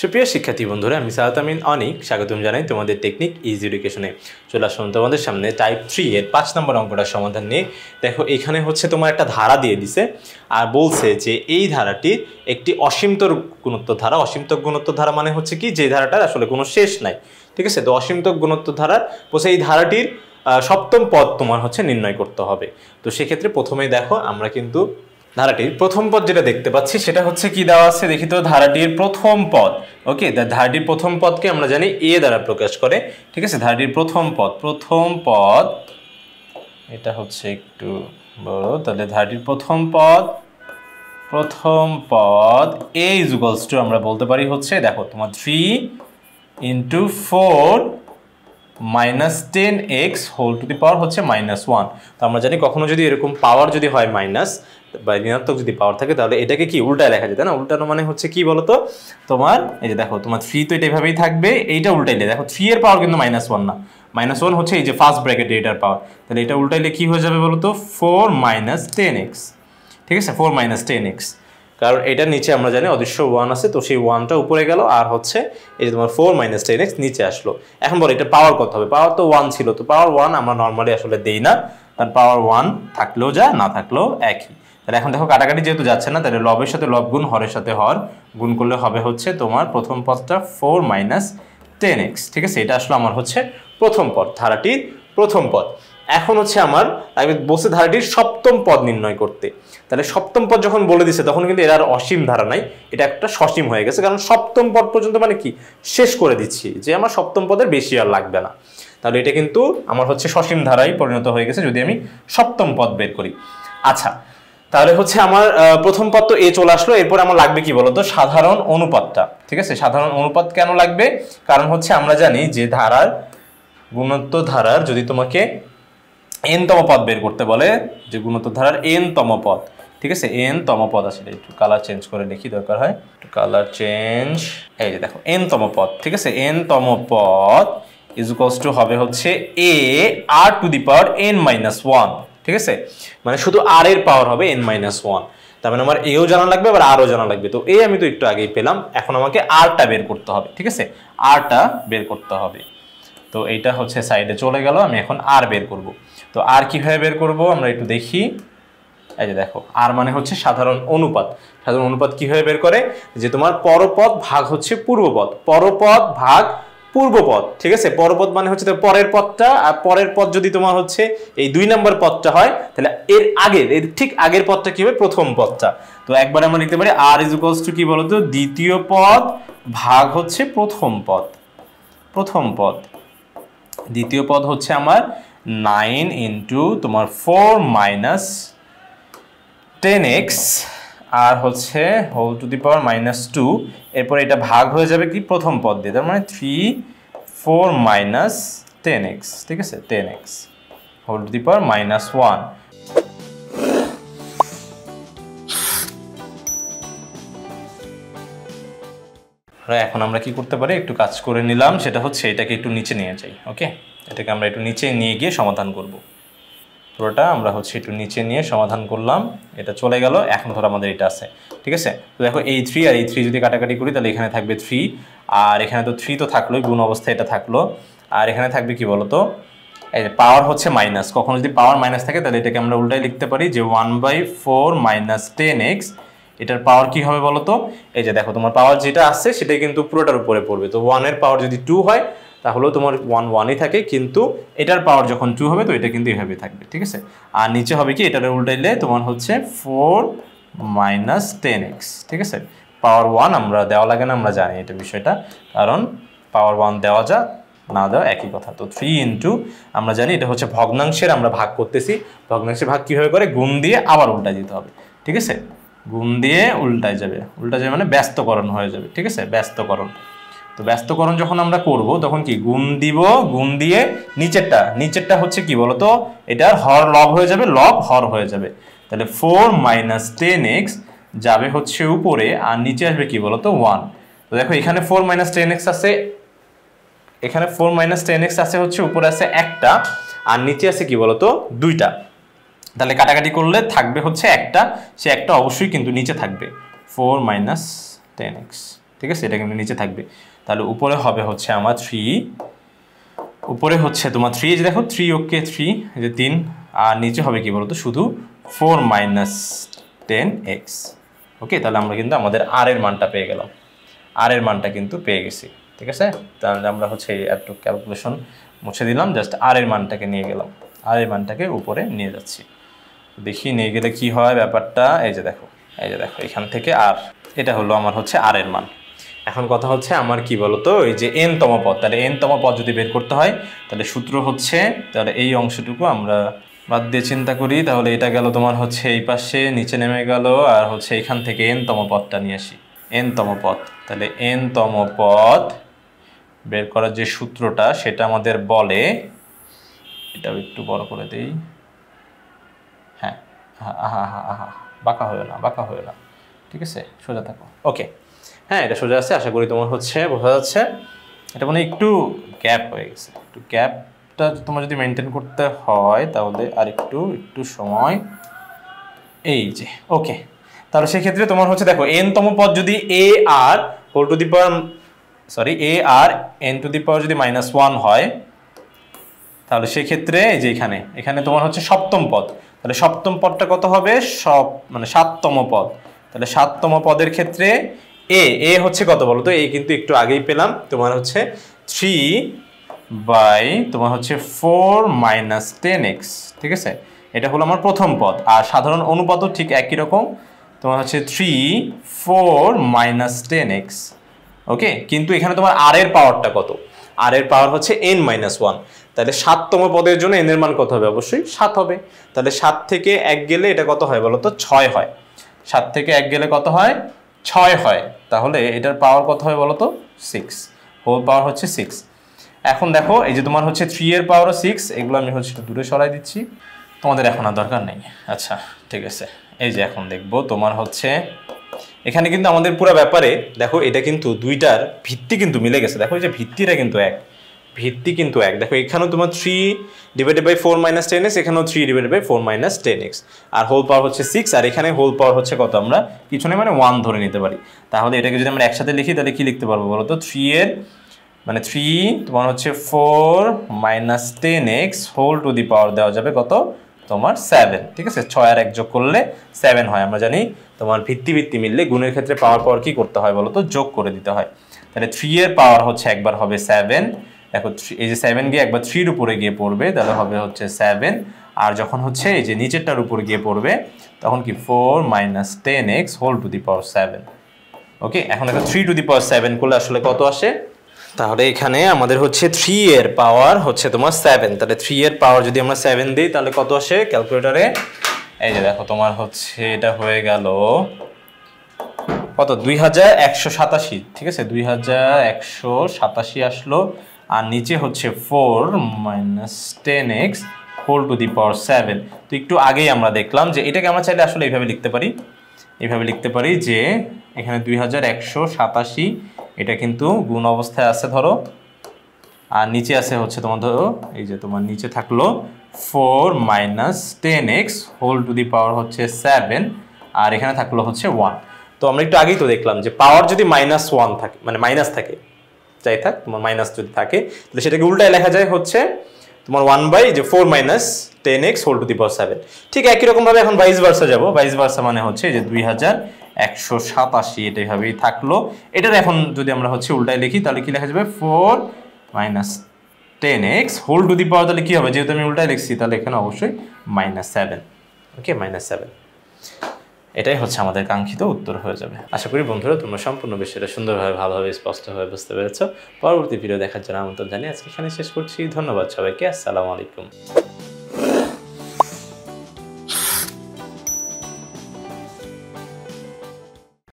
সুপ্রিয় শিক্ষার্থী বন্ধুরা, আমি সাহাত আমিন অনিক স্বাগতম জানাই তোমাদের টেকনিক ইজি এডুকেশনে। চলে আসলাম তোমাদের সামনে টাইপ 3 এর 5 নম্বর অঙ্কটার সমাধান নিয়ে। দেখো, এখানে হচ্ছে তোমার একটা ধারা দিয়ে দিছে আর বলছে যে এই ধারাটি একটি অসীমতর গুণোত্তর ধারা। অসীমতর গুণোত্তর ধারা মানে হচ্ছে কি, যে ধারাটার আসলে কোনো শেষ নাই। ঠিক আছে, তো অসীমতর গুণোত্তর ধারার বলছে এই ধারাটির সপ্তম পদ তোমার হচ্ছে নির্ণয় করতে হবে। তো সেক্ষেত্রে প্রথমেই দেখো আমরা কিন্তু ধারাটির প্রথম পদ যেটা দেখতে পাচ্ছি সেটা হচ্ছে কি দেওয়া আছে দেখি তো, ধারাটির প্রথম পদ। ওকে, ধারাটির প্রথম পদকে আমরা জানি এ দ্বারা প্রকাশ করে। ঠিক আছে, ধারাটির প্রথম পদ এটা হচ্ছে একটু বড়, তাহলে ধারাটির প্রথম পদ a ইকুয়ালস টু আমরা বলতে পারি হচ্ছে, দেখো তোমার 3 × 4 - 10x whole to the power হচ্ছে -1। তো আমরা জানি কখনো যদি এরকম পাওয়ার যদি হয় মাইনাস বা ঋণাত্মক যদি পাওয়ার থাকে, তাহলে এটাকে কি উল্টায় লেখা যায়, তাই না? উল্টানো মানে হচ্ছে কি বলতো, তোমার এই যে দেখো তোমার 3 তো এটা এভাবেই থাকবে, এইটা উল্টাইলে দেখো 3 এর পাওয়ার কিন্তু -1 না, -1 হচ্ছে এই যে ফার্স্ট ব্র্যাকেটে এটার পাওয়ার। তাহলে এটা উল্টাইলে কি হয়ে যাবে বলতো, 4 - 10x। ঠিক আছে, 4 - 10x, কারণ এটার নিচে আমরা জানি অদৃশ্য 1 আছে, তো সেই 1টা উপরে গেল আর হচ্ছে এই যে তোমার 4 - 10x নিচে আসলো। এখন বলো এটা পাওয়ার কত হবে? পাওয়ার তো 1 ছিল, তো পাওয়ার 1 আমরা নর্মালি আসলে দেই না, কারণ পাওয়ার 1 থাকলেও যা না থাকলেও একই। তাহলে এখন দেখো কাটাকাটি যেহেতু যাচ্ছে না, তাহলে লবের সাথে লব গুণ, হরের সাথে হর গুণ করলে হবে হচ্ছে তোমার প্রথম পদটা 4 - 10x। ঠিক আছে, এটা আসলে আমার হচ্ছে প্রথম পদ, ধারাটির প্রথম পদ। এখন হচ্ছে আমার বলছে ধারাটির সপ্তম পদ নির্ণয় করতে। তাহলে সপ্তম পদ যখন বলে দিছে তখন কিন্তু এর আর অসীম ধারা নাই, এটা একটা সসীম হয়ে গেছে, কারণ সপ্তম পদ পর্যন্ত মানে কি শেষ করে দিচ্ছি, যে আমার সপ্তম পদের বেশি আর লাগবে না। তাহলে এটা কিন্তু আমার হচ্ছে সসীম ধারায় পরিণত হয়ে গেছে যদি আমি সপ্তম পদ বের করি। আচ্ছা, তাহলে হচ্ছে আমার প্রথম পদ তো এ চলে আসলো, এরপর আমার লাগবে কি বলতো, সাধারণ অনুপাতটা। ঠিক আছে, সাধারণ অনুপাত কেন লাগবে? কারণ হচ্ছে আমরা জানি যে ধারার গুণোত্তর ধারার যদি তোমাকে n তম পদ বের করতে বলে, যে গুণোত্তর ধারার n তম পদ, ঠিক আছে, n তম পদ আসলে একটু কালার চেঞ্জ করে লিখি, দরকার হয় একটু কালার চেঞ্জ। এই যে দেখো n তম পদ, ঠিক আছে, n তম পদ ইকুয়ালস টু হবে হচ্ছে a r two the power n - 1। ঠিক আছে, মানে শুধু r এর পাওয়ার হবে n - 1। তার মানে আমার এও জানা লাগবে আবার আরও জানা লাগবে। তো এ আমি তো একটু আগেই পেলাম, এখন আমাকে rটা বের করতে হবে। ঠিক আছে, rটা বের করতে হবে। তো এইটা হচ্ছে সাইডে চলে গেল, আমি এখন আর বের করব। তো আর কিভাবে বের করব আমরা একটু দেখি। এই যে দেখো, আর মানে হচ্ছে সাধারণ অনুপাত। সাধারণ অনুপাত কিভাবে বের করে, যে তোমার পরপদ ভাগ হচ্ছে পূর্বপদ, পরপদ ভাগ পূর্বপদ। ঠিক আছে, পরপদ মানে হচ্ছে পরের পদটা, আর পরের পদ যদি তোমার হচ্ছে এই 2 নম্বর পদটা হয়, তাহলে এর আগের, এর ঠিক আগের পদটা কি হবে, প্রথম পদটা। তো একবার আমরা লিখতে পারি আর ইকুয়ালস টু কি বলতো, দ্বিতীয় পদ ভাগ হচ্ছে প্রথম পদ। প্রথম পদ, দ্বিতীয় পদ হচ্ছে আমার 9 × তোমার 4 - 10x আর হচ্ছে হোল টু দি পাওয়ার -2। এরপর এটা ভাগ হয়ে যাবে কি প্রথম পদ দিয়ে, তার মানে 3 4 - 10x। ঠিক আছে, 10x হোল টু দি পাওয়ার -1। এখন আমরা কি করতে পারি, একটু কাজ করে নিলাম, সেটা হচ্ছে এটাকে একটু নিচে নিয়ে যাই। ওকে, এটাকে আমরা একটু নিচে নিয়ে গিয়ে সমাধান করব। পুরোটা আমরা হচ্ছে একটু নিচে নিয়ে সমাধান করলাম, এটা চলে গেল। এখন ধরো আমাদের এটা আছে, ঠিক আছে। তো দেখো এই 3 আর এই 3 যদি কাটাকাটি করি, তাহলে এখানে থাকবে 3, আর এখানে তো 3 তো থাকলোই, গুণ অবস্থায় এটা থাকলো, আর এখানে থাকবে কি বলতো, এই যে পাওয়ার হচ্ছে মাইনাস। কখনো যদি পাওয়ার মাইনাস থাকে তাহলে এটাকে আমরা উল্টাই লিখতে পারি, যে 1/4 - 10x। এটার পাওয়ার কি হবে বলতো, এই যে দেখো তোমার পাওয়ার যেটা আছে সেটাই কিন্তু পুরোটার উপরে পড়বে। তো 1 এর পাওয়ার যদি 2 হয় তাহলেও তোমার 1 1ই থাকে, কিন্তু এটার পাওয়ার যখন 2 হবে তো এটা কিন্তু এভাবে থাকবে। ঠিক আছে, আর নিচে হবে কি, এটার উল্টাইলে তোমার হচ্ছে 4 - 10x। ঠিক আছে, পাওয়ার 1 আমরা দেওয়া লাগে না, আমরা জানি এটা বিষয়টা, কারণ পাওয়ার 1 দেওয়া যা না দেওয়া একই কথা। তো 3 × আমরা জানি এটা হচ্ছে ভগ্নাংশের আমরা ভাগ করতেছি, ভগ্নাংশের ভাগ কীভাবে করে, গুণ দিয়ে আবার উল্টায় দিতে হবে। ঠিক আছে, গুণ দিয়ে উল্টায় যাবে, উল্টায় যাবে মানে ব্যস্তকরণ হয়ে যাবে। ঠিক আছে, ব্যস্তকরণ। তো ব্যস্তকরণ যখন আমরা করব তখন কি গুণ দিব, গুণ দিয়ে নিচেরটা হচ্ছে কি বলতো, এটার হর লব হয়ে যাবে, লব হর হয়ে যাবে। তাহলে 4 - 10x যাবে হচ্ছে উপরে, আর নিচে আসবে কি বলতো 1। তো দেখো এখানে 4 - 10x আছে, এখানে 4 - 10x আছে হচ্ছে, উপরে আছে একটা আর নিচে আছে কি বলতো 2টা। তাহলে কাটাকাটি করলে থাকবে হচ্ছে একটা, সে একটা অবশ্যই কিন্তু নিচে থাকবে, 4 - 10x। ঠিক আছে, এটা কিন্তু নিচে থাকবে। তাহলে উপরে হবে হচ্ছে আমার 3, উপরে হচ্ছে তোমার 3, যে দেখো 3 ওকে 3 এই যে 3, আর নিচে হবে কি বলতো শুধু 4 মাইনাস 10x। ওকে, তাহলে আমরা কিন্তু আমাদের আর এর মানটা পেয়ে গেলাম, আর এর মানটা কিন্তু পেয়ে গেছি। ঠিক আছে, তাহলে আমরা হচ্ছে একটু ক্যালকুলেশন মুছে দিলাম, জাস্ট আর এর মানটাকে নিয়ে গেলাম, আর এর মানটাকে উপরে নিয়ে যাচ্ছি। দেখি নিয়ে গেলে কি হয় ব্যাপারটা। এই যে দেখো এখান থেকে আর এটা হলো আমার হচ্ছে আর এর মান। এখন কথা হচ্ছে আমার কি বলতো, এই যে n তম পদ, তাহলে n তম পদ যদি বের করতে হয় তাহলে সূত্র হচ্ছে, তাহলে এই অংশটুকু আমরা বাদ দিয়ে চিন্তা করি, তাহলে এটা গেল তোমার হচ্ছে এই পাশে নিচে নেমে গেল, আর হচ্ছে এখান থেকে n তম পদটা নিয়ে আসি, n তম পদ। তাহলে n তম পদ বের করার যে সূত্রটা সেটা আমাদের বলে, এটাও একটু বড় করে দেই, হ্যাঁ বাঁকা হয়ে না, ঠিক আছে, সোজা থাকো। ওকে, হ্যাঁ এটা সোজা আছে, আশা করি তোমার হচ্ছে বোঝা যাচ্ছে। এটা মানে একটু গ্যাপ হয়ে গেছে, একটু গ্যাপটা তোমার যদি মেনটেন করতে হয় তাহলে আর একটু সময়। এই যে ওকে, তাহলে সেক্ষেত্রে তোমার হচ্ছে দেখো n তম পদ যদি a r whole to the power a r n to the power যদি -1 হয়, তাহলে সেক্ষেত্রে এই যে এখানে তোমার হচ্ছে সপ্তম পদ, তাহলে সপ্তম পদটা কত হবে, মানে 7তম পদ। তাহলে 7তম পদের ক্ষেত্রে a হচ্ছে কত বলো তো, a কিন্তু একটু আগেই পেলাম, তোমার হচ্ছে 3/4 মাইনাস 10x। ঠিক আছে, এটা হলো আমার প্রথম পদ। আর সাধারণ অনুপাতও ঠিক একই রকম, তোমার হচ্ছে 3/4 মাইনাস 10x। ওকে, কিন্তু এখানে তোমার আর এর পাওয়ারটা কত, আর এর পাওয়ার হচ্ছে n-1, তাহলে 7তম পদের জন্য n এর মান কত হবে, অবশ্যই 7 হবে। তাহলে 7 থেকে 1 গেলে এটা কত হয় বলো তো, 6 হয়। 7 থেকে 1 গেলে কত হয়, 6 হয়। তাহলে এটার পাওয়ার কত হয় বলো তো, 6, হোল পাওয়ার হচ্ছে 6। এখন দেখো এই যে তোমার হচ্ছে 3 এর পাওয়ারও 6, এগুলো আমি হচ্ছে একটু দূরে সরাই দিচ্ছি, তোমাদের এখন আর দরকার নেই। আচ্ছা ঠিক আছে, এই যে এখন দেখবো তোমার হচ্ছে এখানে কিন্তু আমাদের পুরো ব্যাপারে দেখো এটা কিন্তু দুইটার ভিত্তি কিন্তু মিলে গেছে। দেখো এই যে ভিত্তিটা কিন্তু এক, ভিত্তি কিন্তু এক। দেখো এখানেও তোমার 3/4 মাইনাস 10x, এখানেও 3/4 মাইনাস 10x, আর হোল পাওয়ার হচ্ছে 6, আর এখানে হোল পাওয়ার হচ্ছে কত, আমরা কিছু নেই মানে 1 ধরে নিতে পারি। তাহলে এটাকে যদি আমরা একসাথে লিখি তাহলে কি লিখতে পারবো বলো তো, 3 তোমার হচ্ছে 4 minus 10x whole to the power দেওয়া যাবে কত তোমার 7। ঠিক আছে, 6 আর 1 যোগ করলে 7 হয়। আমরা জানি তোমার ভিত্তি মিললে গুণের ক্ষেত্রে পাওয়ার কি করতে হয় বলো তো, যোগ করে দিতে হয়। তাহলে 3 এর পাওয়ার হচ্ছে একবার হবে 7, দেখো এই যে 7 গিয়ে একবার 3 এর উপরে গিয়ে পড়বে, তাহলে হবে হচ্ছে 7, আর যখন হচ্ছে এই যে নিচেরটার উপর গিয়ে পড়বে তখন কি 4 minus 10x whole to the power 7। Okay, এখন দেখো 3 টু দি পাওয়ার 7 করলে আসলে কত আসে, তাহলে এখানে আমাদের হচ্ছে 3 এর পাওয়ার হচ্ছে তোমার 7, তাহলে 3 এর পাওয়ার যদি আমরা 7 দিই তাহলে কত আসে ক্যালকুলেটরে, এই যে দেখো তোমার হচ্ছে এটা হয়ে গেল কত, 2187। ঠিক আছে, 2187 আসলো, আর নিচে হচ্ছে 4 minus 10x whole to the power 7। তো একটু আগেই আমরা দেখলাম যে এটাকে আমরা চাইলে আসলে এইভাবে লিখতে পারি যে এখানে 2187 এটা কিন্তু গুণ অবস্থায় আছে ধরো, আর নিচে আছে হচ্ছে তোমার ধরো এই যে তোমার নিচে থাকলো 4 minus 10x whole to the power হচ্ছে 7, আর এখানে থাকলো হচ্ছে 1। তো আমরা একটু আগেই তো দেখলাম যে পাওয়ার যদি -1 থাকে, মানে মাইনাস থাকে, যাই থাক তোমার মাইনাস যদি থাকে তাহলে সেটাকে উল্টায় লেখা যায় হচ্ছে তোমার 1/4 minus 10x whole to the power 7। ঠিক একই রকম ভাবে এখন ভাইস ভার্সা যাবো, ভাইস ভার্সা মানে হচ্ছে যে 2187 এটা এইভাবেই থাকলো। এটার এখন যদি আমরা হচ্ছে উল্টায় লিখি তাহলে কি লেখা যাবে, 4 minus 10x whole to the power, তাহলে কি হবে, যেহেতু আমি উল্টায় লিখছি তাহলে এখানে অবশ্যই -7। ওকে, -7, এটাই হচ্ছে আমাদের কাঙ্ক্ষিত উত্তর হয়ে যাবে। আশা করি বন্ধুরা তোমরা সম্পূর্ণ বিষয়টা সুন্দরভাবে, ভালোভাবে, স্পষ্টভাবে বুঝতে পেরেছো। পরবর্তী ভিডিও দেখার জন্য আমন্ত্রণ জানিয়ে আজকে এখানে শেষ করছি। ধন্যবাদ সবাইকে, আসসালামু আলাইকুম।